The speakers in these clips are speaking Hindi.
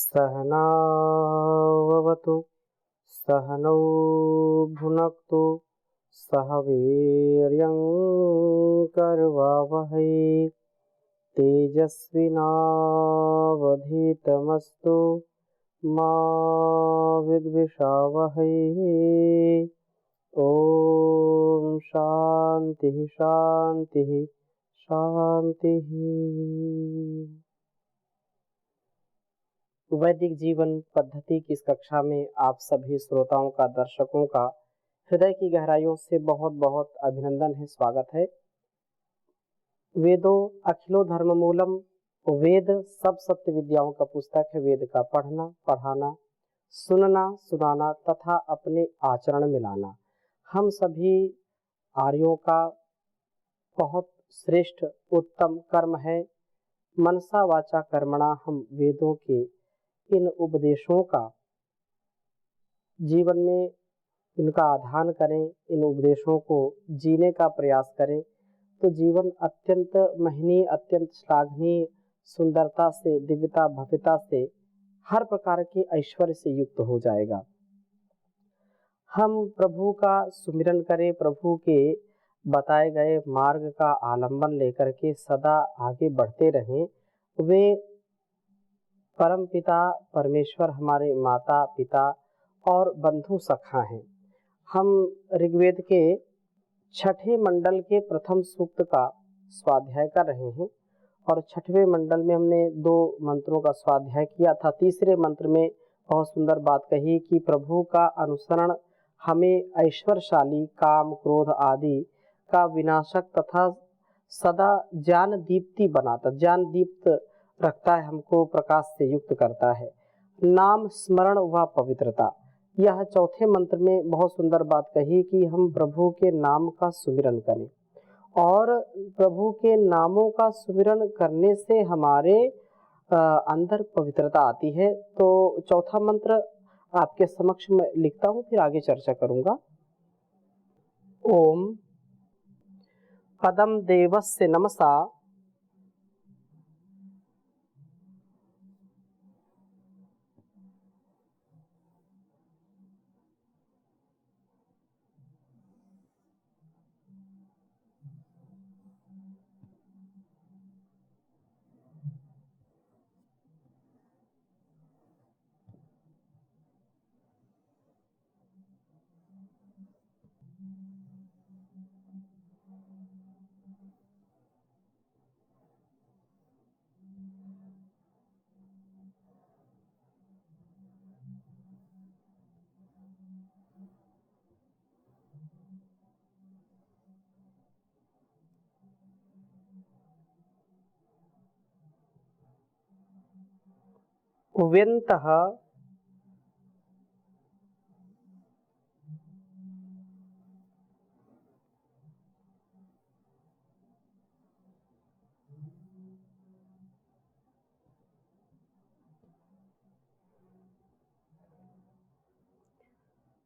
सहनाववतु सहनौ भुनक्तु सह वीर्यं करवावहै तेजस्विनावधीतमस्तु मा विद्विषावहै। ओम शांति शांति शांति। वैदिक जीवन पद्धति की इस कक्षा में आप सभी श्रोताओं का, दर्शकों का हृदय की गहराइयों से बहुत बहुत अभिनंदन है, स्वागत है। वेदों अखिलो धर्म मूलम, वेद सब सत्य विद्याओं का पुस्तक है। वेद का पढ़ना, पढ़ाना, सुनना, सुनाना तथा अपने आचरण में लाना हम सभी आर्यों का बहुत श्रेष्ठ उत्तम कर्म है। मनसा वाचा कर्मणा हम वेदों के इन उपदेशों का जीवन में इनका आधान करें, इन उपदेशों को जीने का प्रयास करें तो जीवन अत्यंत महनीय, अत्यंत श्लाघनीय, सुंदरता से, दिव्यता, भव्यता से, हर प्रकार के ऐश्वर्य से युक्त हो जाएगा। हम प्रभु का सुमिरन करें, प्रभु के बताए गए मार्ग का आलंबन लेकर के सदा आगे बढ़ते रहें। वे परम पिता परमेश्वर हमारे माता पिता और बंधु सखा हैं। हम ऋग्वेद के छठे मंडल के प्रथम सूक्त का स्वाध्याय कर रहे हैं और छठवें मंडल में हमने 2 मंत्रों का स्वाध्याय किया था। तीसरे मंत्र में बहुत सुंदर बात कही कि प्रभु का अनुसरण हमें ऐश्वर्यशाली, काम, क्रोध आदि का विनाशक तथा सदा ज्ञान दीप्ति बनाता, ज्ञान दीप्त रखता है, हमको प्रकाश से युक्त करता है। नाम स्मरण व पवित्रता, यह चौथे मंत्र में बहुत सुंदर बात कही कि हम प्रभु के नाम का सुमिरन करें और प्रभु के नामों का सुमिरन करने से हमारे अंदर पवित्रता आती है। तो चौथा मंत्र आपके समक्ष में लिखता हूँ, फिर आगे चर्चा करूंगा। ओम पदम देवस्य नमसा व्यन्तः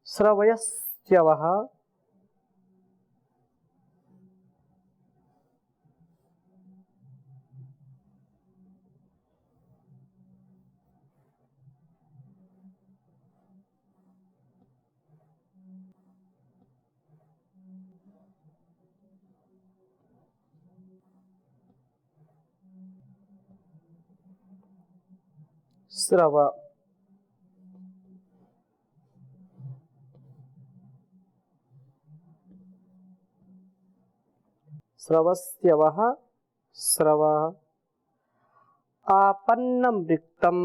श्रवयस्यवः श्रव श्रवस्यवः श्रव आपन्नं रिक्तम्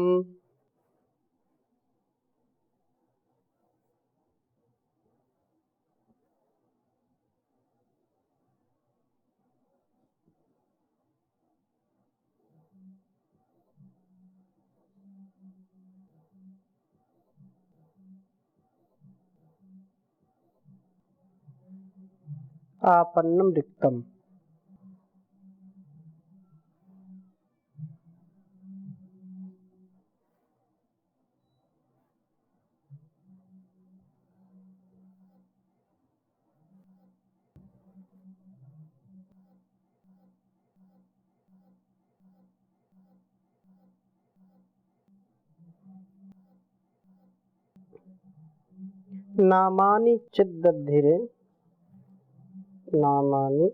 आपन्नं रिक्तम्। नामानि चिद्दधिरे नामानि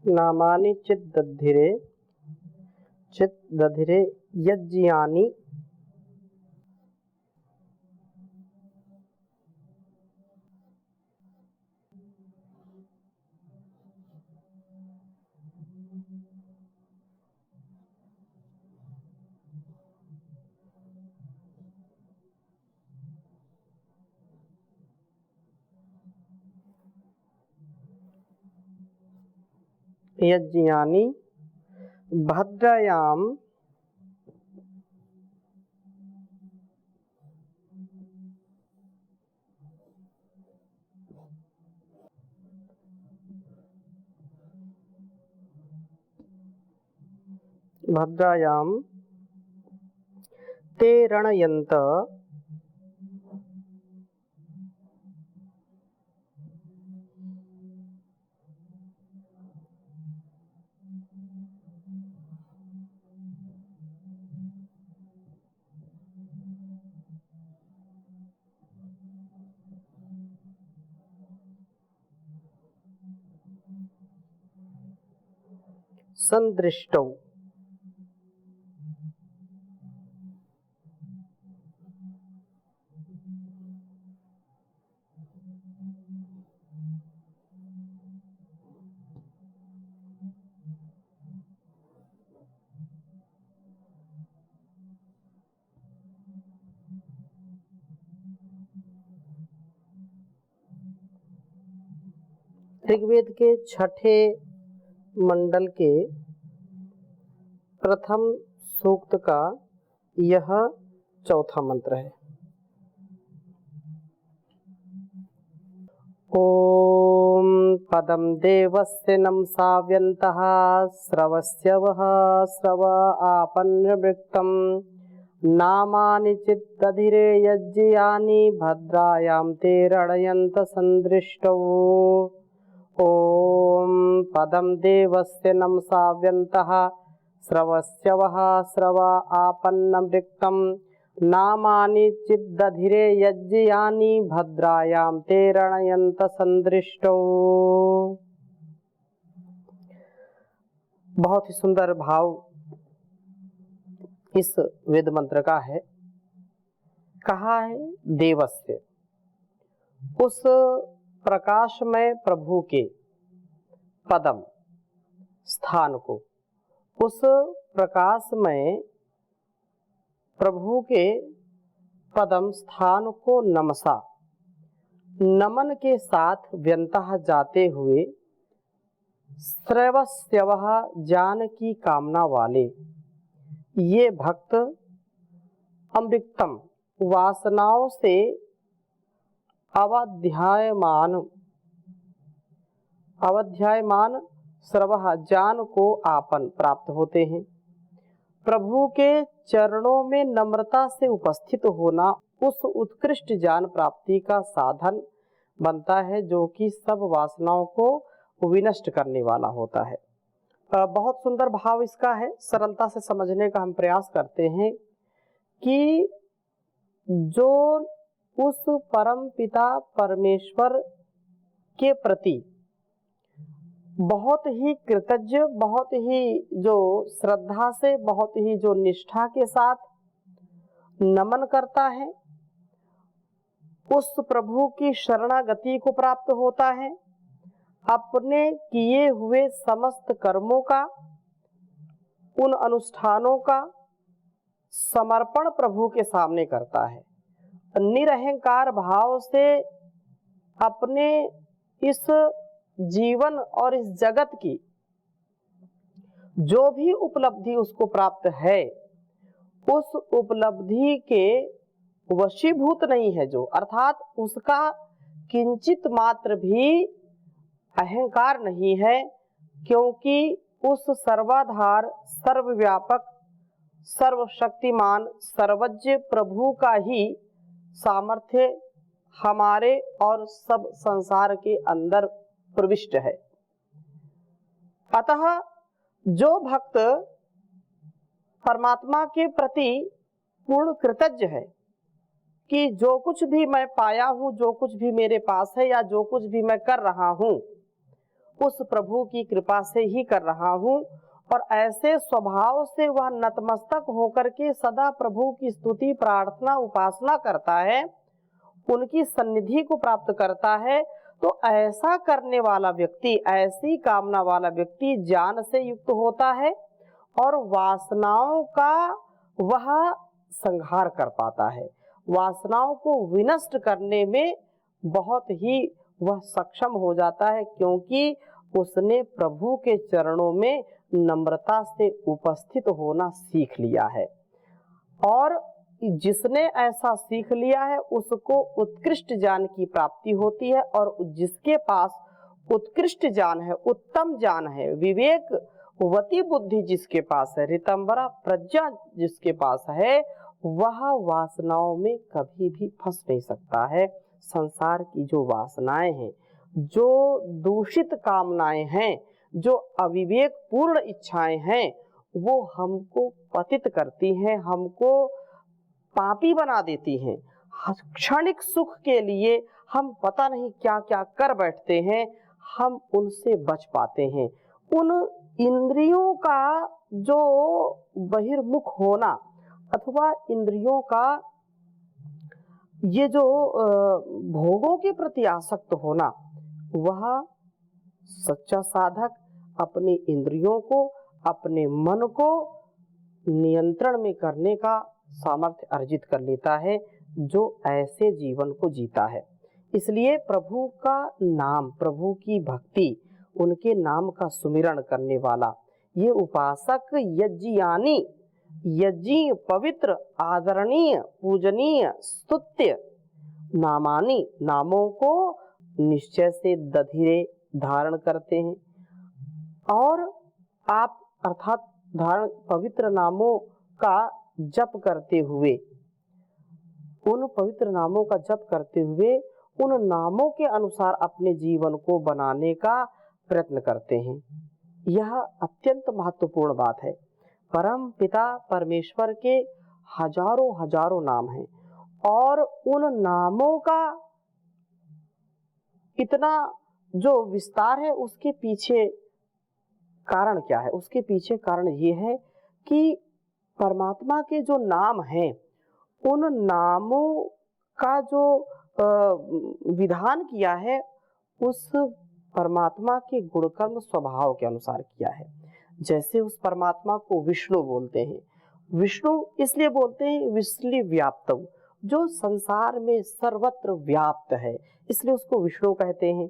नामानि चिद्दधिरे यज्ञानि यज्ञानि भद्रायां ते रणयन्त संदृष्टौ ऋग्वेद के छठे मंडल के प्रथम सूक्त का यह चौथा मंत्र है। ओम पदम देवस्य नमसा व्यन्तः श्रवस्य वः श्रव आपन्नवृक्तम् नामानि चिद्दधिरे यज्ञानि भद्रायां ते रणयन्त संदृष्टौ। ओम पदम देवस्य नमसा व्यन्तः श्रवस्य वः श्रव आपन्नवृक्तम् नामानि चिद्दधिरे यज्ञानि भद्रायां ते रणयन्त संदृष्टौ। बहुत ही सुंदर भाव इस वेद मंत्र का है। कहा है देवस्य, उस प्रकाशमय प्रभु के पदम स्थान को, उस प्रकाशमय प्रभु के पदम स्थान को नमसा, नमन के साथ व्यंतः जाते हुए श्रवस्यवः ज्ञान की कामना वाले ये भक्त अमृतम वासनाओं से अवध्यायमान श्रवः ज्ञान को आपन प्राप्त होते हैं। प्रभु के चरणों में नम्रता से उपस्थित होना उस उत्कृष्ट ज्ञान प्राप्ति का साधन बनता है जो कि सब वासनाओं को विनष्ट करने वाला होता है। बहुत सुंदर भाव इसका है। सरलता से समझने का हम प्रयास करते हैं कि जो उस परम पिता परमेश्वर के प्रति बहुत ही कृतज्ञ, बहुत ही जो श्रद्धा से, बहुत ही जो निष्ठा के साथ नमन करता है, उस प्रभु की शरणागति को प्राप्त होता है। अपने किए हुए समस्त कर्मों का, उन अनुष्ठानों का समर्पण प्रभु के सामने करता है। निरहंकार भाव से अपने इस जीवन और इस जगत की जो भी उपलब्धि उसको प्राप्त है, उस उपलब्धि के वशीभूत नहीं है जो, अर्थात उसका किंचित मात्र भी अहंकार नहीं है, क्योंकि उस सर्वाधार, सर्वव्यापक, सर्वशक्तिमान, सर्वज्ञ प्रभु का ही सामर्थ्य हमारे और सब संसार के अंदर प्रविष्ट है। अतः जो भक्त परमात्मा के प्रति पूर्ण कृतज्ञ है कि जो कुछ भी मैं पाया हूँ, जो कुछ भी मेरे पास है, या जो कुछ भी मैं कर रहा हूँ, उस प्रभु की कृपा से ही कर रहा हूँ, और ऐसे स्वभाव से वह नतमस्तक होकर के सदा प्रभु की स्तुति, प्रार्थना, उपासना करता है, उनकी सन्निधि को प्राप्त करता है, तो ऐसा करने वाला व्यक्ति, ऐसी कामना वाला व्यक्ति ज्ञान से युक्त होता है और वासनाओं का वह संहार कर पाता है। वासनाओं को विनष्ट करने में बहुत ही वह सक्षम हो जाता है, क्योंकि उसने प्रभु के चरणों में नम्रता से उपस्थित होना सीख लिया है। और जिसने ऐसा सीख लिया है उसको उत्कृष्ट ज्ञान की प्राप्ति होती है, और जिसके पास उत्कृष्ट ज्ञान है, उत्तम ज्ञान है, विवेकवती बुद्धि जिसके पास है, ऋतंबरा प्रज्ञा जिसके पास है, वह वासनाओं में कभी भी फंस नहीं सकता है। संसार की जो वासनाएं हैं, जो दूषित कामनाएं हैं, जो अविवेक पूर्ण इच्छाएं हैं, वो हमको पतित करती हैं, हमको पापी बना देती हैं। क्षणिक सुख के लिए हम पता नहीं क्या क्या कर बैठते हैं, हम उनसे बच पाते हैं। उन इंद्रियों का जो बहिर्मुख होना अथवा इंद्रियों का ये जो भोगों के प्रति आसक्त होना, वह सच्चा साधक अपनी इंद्रियों को, अपने मन को नियंत्रण में करने का सामर्थ्य अर्जित कर लेता है, जो ऐसे जीवन को जीता है। इसलिए प्रभु का नाम, प्रभु की भक्ति, उनके नाम का सुमिरण करने वाला ये उपासक यज्ञयानी, यज्ञ पवित्र, आदरणीय, पूजनीय, स्तुत्य नामानी, नामों को निश्चय से दधिरे धारण करते हैं। और आप अर्थात धारण पवित्र नामों का जप करते हुए, उन पवित्र नामों का जप करते हुए उन नामों के अनुसार अपने जीवन को बनाने का प्रयत्न करते हैं। यह अत्यंत महत्वपूर्ण बात है। परम पिता परमेश्वर के हजारों हजारों नाम हैं, और उन नामों का इतना जो विस्तार है, उसके पीछे कारण क्या है? उसके पीछे कारण ये है कि परमात्मा के जो नाम हैं, उन नामों का जो विधान किया है, उस परमात्मा के गुणकर्म स्वभाव के अनुसार किया है। जैसे उस परमात्मा को विष्णु बोलते हैं, विष्णु इसलिए बोलते हैं विश्व व्याप्तम, जो संसार में सर्वत्र व्याप्त है, इसलिए उसको विष्णु कहते हैं।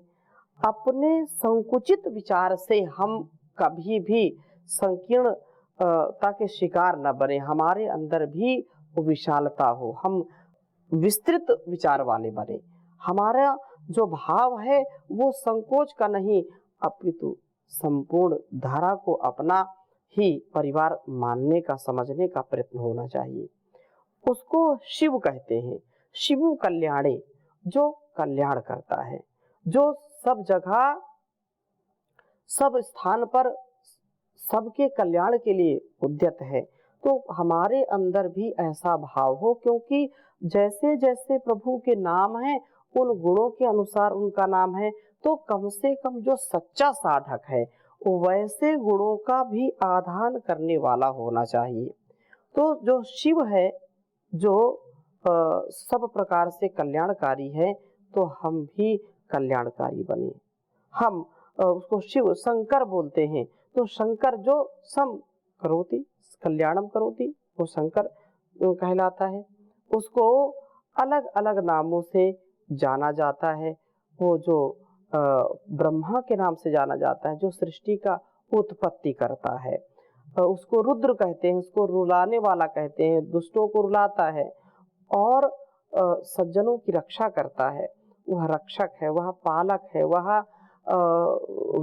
अपने संकुचित विचार से हम कभी भी संकीर्णता के शिकार न बने, हमारे अंदर भी विशालता हो, हम विस्तृत विचार वाले बने। हमारा जो भाव है वो संकोच का नहीं, अपितु संपूर्ण धारा को अपना ही परिवार मानने का, समझने का प्रयत्न होना चाहिए। उसको शिव कहते हैं, शिव कल्याणे, जो कल्याण करता है, जो सब जगह, सब स्थान पर सबके कल्याण के लिए उद्यत है। तो हमारे अंदर भी ऐसा भाव हो, क्योंकि जैसे जैसे प्रभु के नाम हैं, उन गुणों के अनुसार उनका नाम है, तो कम से कम जो सच्चा साधक है वैसे गुणों का भी आधान करने वाला होना चाहिए। तो जो शिव है, जो सब प्रकार से कल्याणकारी है, तो हम भी कल्याणकारी बने। हम उसको शिव शंकर बोलते हैं, तो शंकर जो सम करोति कल्याणम करोति, वो शंकर कहलाता है। उसको अलग अलग नामों से जाना जाता है। वो जो ब्रह्मा के नाम से जाना जाता है, जो सृष्टि का उत्पत्ति करता है। उसको रुद्र कहते हैं, उसको रुलाने वाला कहते हैं, दुष्टों को रुलाता है और सज्जनों की रक्षा करता है। वह रक्षक है, वह पालक है, वह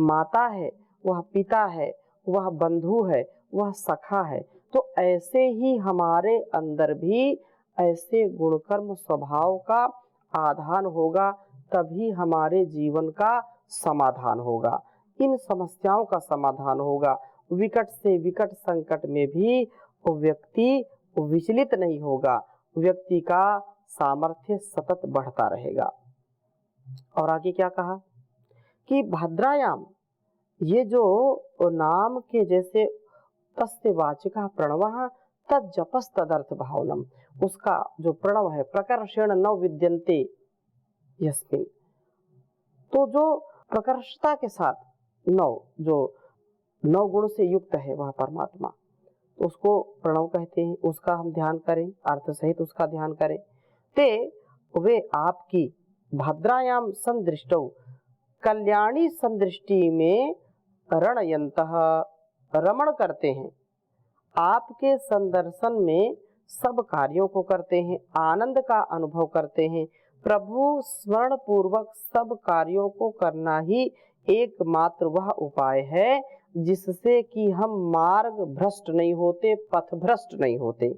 माता है, वह पिता है, वह बंधु है, वह सखा है। तो ऐसे ही हमारे अंदर भी ऐसे गुणकर्म स्वभाव का आधान होगा, तभी हमारे जीवन का समाधान होगा, इन समस्याओं का समाधान होगा। विकट से विकट संकट में भी व्यक्ति विचलित नहीं होगा, व्यक्ति का सामर्थ्य सतत बढ़ता रहेगा। और आगे क्या कहा कि भद्रायाम, ये जो नाम के जैसे तस्य वाचिका प्रणवः तज्जपस् तदर्थ भावनम, उसका जो प्रणव है, प्रकर्षेण न विद्यन्ते यस्मिन्, तो जो प्रकर्षता के साथ जो नौ गुण से युक्त है वह परमात्मा, तो उसको प्रणव कहते हैं। उसका हम ध्यान करें, अर्थ सहित उसका ध्यान करें। ते वे आपकी भद्रायाम संदृष्टौ, कल्याणी संदृष्टि में रणयन्तः, रमण करते हैं, आपके संदर्शन में सब कार्यों को करते हैं, आनंद का अनुभव करते हैं। प्रभु स्मरण पूर्वक सब कार्यों को करना ही एकमात्र वह उपाय है जिससे कि हम मार्ग भ्रष्ट नहीं होते, पथ भ्रष्ट नहीं होते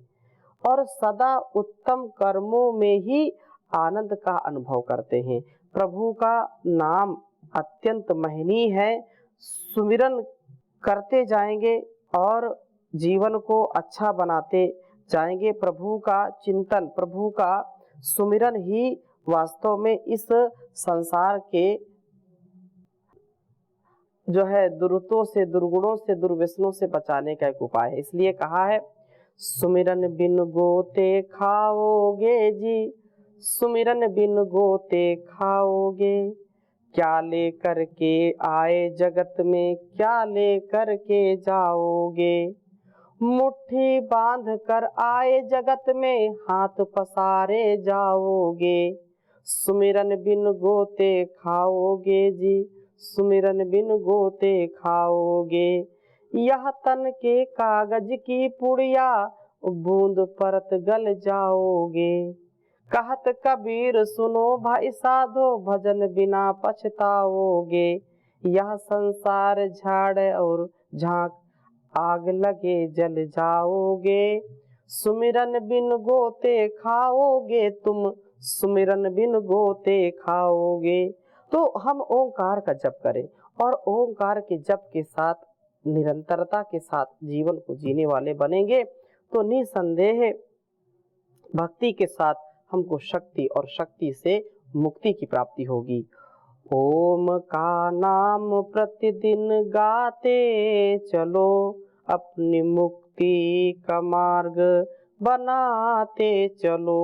और सदा उत्तम कर्मों में ही आनंद का अनुभव करते हैं। प्रभु का नाम अत्यंत महनीय है, सुमिरन करते जाएंगे और जीवन को अच्छा बनाते जाएंगे। प्रभु का चिंतन, प्रभु का सुमिरन ही वास्तव में इस संसार के जो है दुरुतों से, दुर्गुणों से, दुर्व्यसनों से बचाने का एक उपाय है। इसलिए कहा है, सुमिरन बिन गोते खाओगे जी, सुमिरन बिन गोते खाओगे, क्या लेकर के आए जगत में, क्या लेकर के जाओगे, मुट्ठी बांध कर आए जगत में, हाथ पसारे जाओगे, सुमिरन बिन गोते खाओगे जी, सुमिरन बिन गोते खाओगे, यह तन के कागज की पुड़िया, बूंद परत गल जाओगे, कहत कबीर सुनो भाई साधो, भजन बिना पछताओगे, यह संसार झाड़ और झांक, आग लगे जल जाओगे, सुमिरन बिन गोते खाओगे तुम, सुमिरन बिन गोते खाओगे। तो हम ओंकार का जप करें और ओंकार के जप के साथ, निरंतरता के साथ जीवन को जीने वाले बनेंगे तो निसंदेह भक्ति के साथ हमको शक्ति और शक्ति से मुक्ति की प्राप्ति होगी। ओम का नाम प्रतिदिन गाते चलो, अपनी मुक्ति का मार्ग बनाते चलो,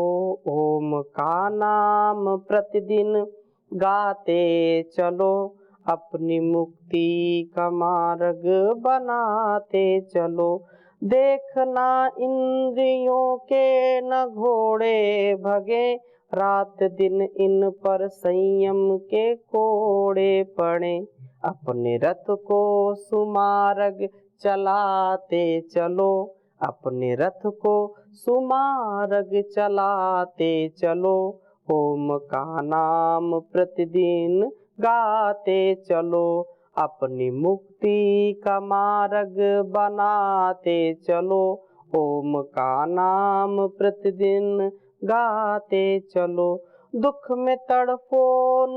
ओम का नाम प्रतिदिन गाते चलो, अपनी मुक्ति का मार्ग बनाते चलो, देखना इंद्रियों के न घोड़े भगे, रात दिन इन पर संयम के कोड़े पड़े, अपने रथ को सुमार्ग चलाते चलो, अपने रथ को सुमार्ग चलाते चलो, ओम का नाम प्रतिदिन गाते चलो, अपनी मुक्ति का मार्ग बनाते चलो, ओम का नाम प्रतिदिन गाते चलो, दुख में तड़पो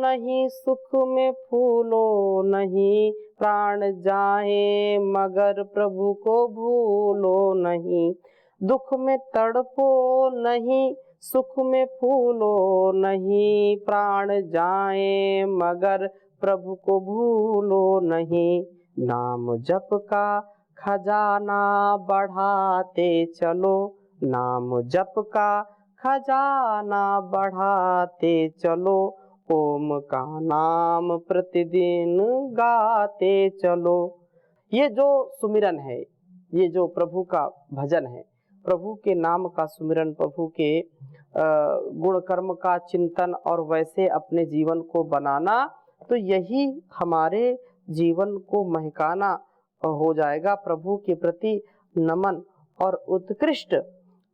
नहीं, सुख में फूलो नहीं, प्राण जाए मगर प्रभु को भूलो नहीं, दुख में तड़पो नहीं, सुख में फूलो नहीं, प्राण जाए मगर प्रभु को भूलो नहीं, नाम जप का खजाना बढ़ाते चलो, नाम जप का खजाना बढ़ाते चलो, ओम का नाम प्रतिदिन गाते चलो। ये जो सुमिरन है, ये जो प्रभु का भजन है, प्रभु के नाम का सुमिरन, प्रभु के गुण कर्म का चिंतन और वैसे अपने जीवन को बनाना, तो यही हमारे जीवन को महकाना हो जाएगा। प्रभु के प्रति नमन और उत्कृष्ट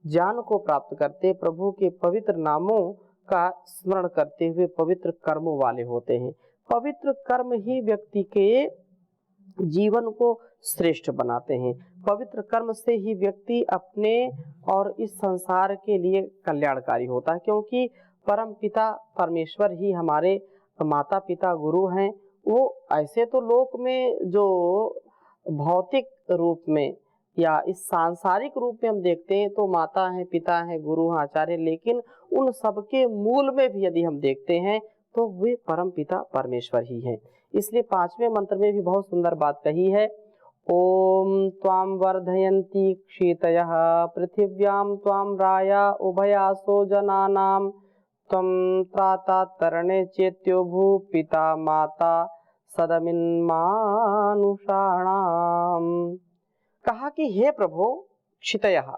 ज्ञान को प्राप्त करते, प्रभु के पवित्र नामों का स्मरण करते हुए पवित्र कर्मों वाले होते हैं। पवित्र कर्म ही व्यक्ति के जीवन को श्रेष्ठ बनाते हैं। पवित्र कर्म से ही व्यक्ति अपने और इस संसार के लिए कल्याणकारी होता है, क्योंकि परम पिता परमेश्वर ही हमारे माता पिता गुरु हैं। वो ऐसे तो लोक में जो भौतिक रूप में या इस सांसारिक रूप में हम देखते हैं तो माता है, पिता है, गुरु हैं, आचार्य, लेकिन उन सबके मूल में भी यदि हम देखते हैं तो वे परम पिता परमेश्वर ही हैं। इसलिए 5वें मंत्र में भी बहुत सुंदर बात कही है। ओम त्वां वर्धयन्ति क्षितयः पृथिव्यां त्वां राया उभयासो जनानां त्वं त्राता तरणे चेत्यो भू पिता माता सदमिन्मानुषाणाम्। कहा कि हे प्रभु क्षितयः,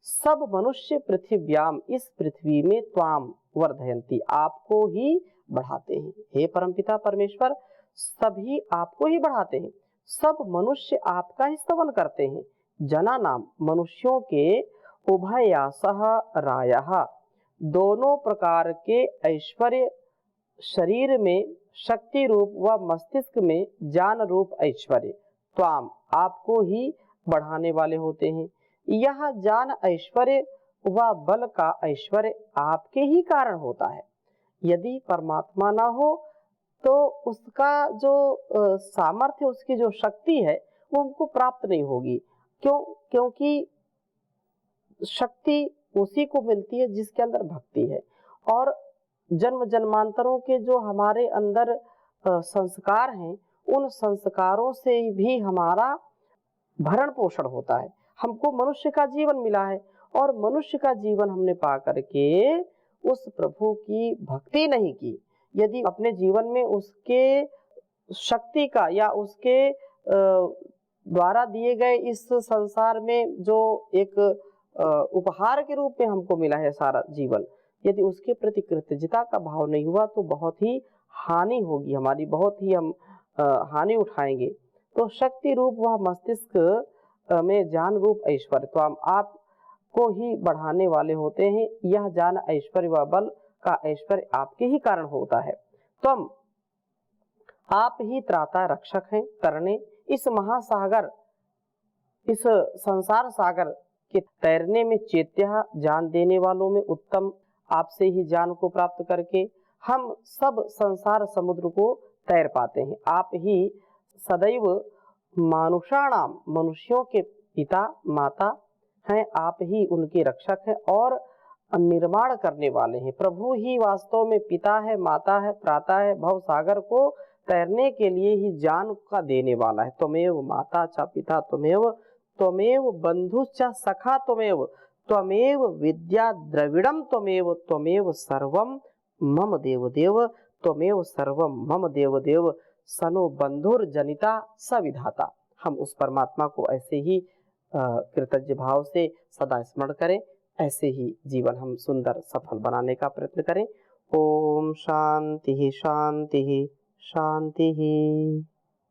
सब मनुष्य पृथिव्याम, इस पृथ्वी में, त्वाम वर्धयन्ति, आपको ही बढ़ाते हैं। हे परमपिता परमेश्वर, सभी आपको ही बढ़ाते हैं, सब मनुष्य आपका ही स्तवन करते हैं। जना नाम, मनुष्यों के, उभयासः रायः, दोनों प्रकार के ऐश्वर्य, शरीर में शक्ति रूप व मस्तिष्क में ज्ञान रूप ऐश्वर्य, त्वाम, आपको ही बढ़ाने वाले होते हैं। यह ज्ञान ऐश्वर्य व बल का ऐश्वर्य आपके ही कारण होता है। यदि परमात्मा ना हो तो उसका जो सामर्थ्य, उसकी जो शक्ति है वो हमको प्राप्त नहीं होगी। क्योंकि शक्ति उसी को मिलती है जिसके अंदर भक्ति है। और जन्म जन्मांतरों के जो हमारे अंदर संस्कार हैं, उन संस्कारों से भी हमारा भरण पोषण होता है। हमको मनुष्य का जीवन मिला है और मनुष्य का जीवन हमने पा करके उस प्रभु की भक्ति नहीं की, यदि अपने जीवन में उसके शक्ति का या उसके द्वारा दिए गए इस संसार में जो एक उपहार के रूप में हमको मिला है सारा जीवन, यदि उसके प्रति कृतज्ञता का भाव नहीं हुआ तो बहुत ही हानि होगी हमारी, बहुत ही हम हानि उठाएंगे। तो शक्ति रूप वह मस्तिष्क में ज्ञान रूप ऐश्वर्य, तो हम आपको ही बढ़ाने वाले होते हैं। यह ज्ञान ऐश्वर्य व बल का ऐश्वर्य आपके ही कारण होता है। तुम आप ही त्राता रक्षक हैं, तरने, इस महासागर, इस संसार सागर के तैरने में चेत्या, ज्ञान देने वालों में उत्तम, आपसे ही ज्ञान को प्राप्त करके हम सब संसार समुद्र को तैर पाते हैं। आप ही सदैव मानुषाणाम, मनुष्यों के पिता माता हैं, आप ही उनके रक्षक हैं और निर्माण करने वाले हैं। प्रभु ही वास्तव में पिता है, माता है, त्राता है, भव सागर को तैरने के लिए ही ज्ञान का देने वाला है। त्वमेव माता च पिता त्वमेव, त्वमेव बंधु च सखा त्वमेव, त्वमेव विद्या द्रविड़म त्वमेव, त्वमेव सर्वम मम देव देव, त्वमेव सर्वम मम देव देव, सनो बंधुर जनिता सविधाता। हम उस परमात्मा को ऐसे ही कृतज्ञ भाव से सदा स्मरण करें, ऐसे ही जीवन हम सुंदर सफल बनाने का प्रयत्न करें। ओम शांति शांति शांति।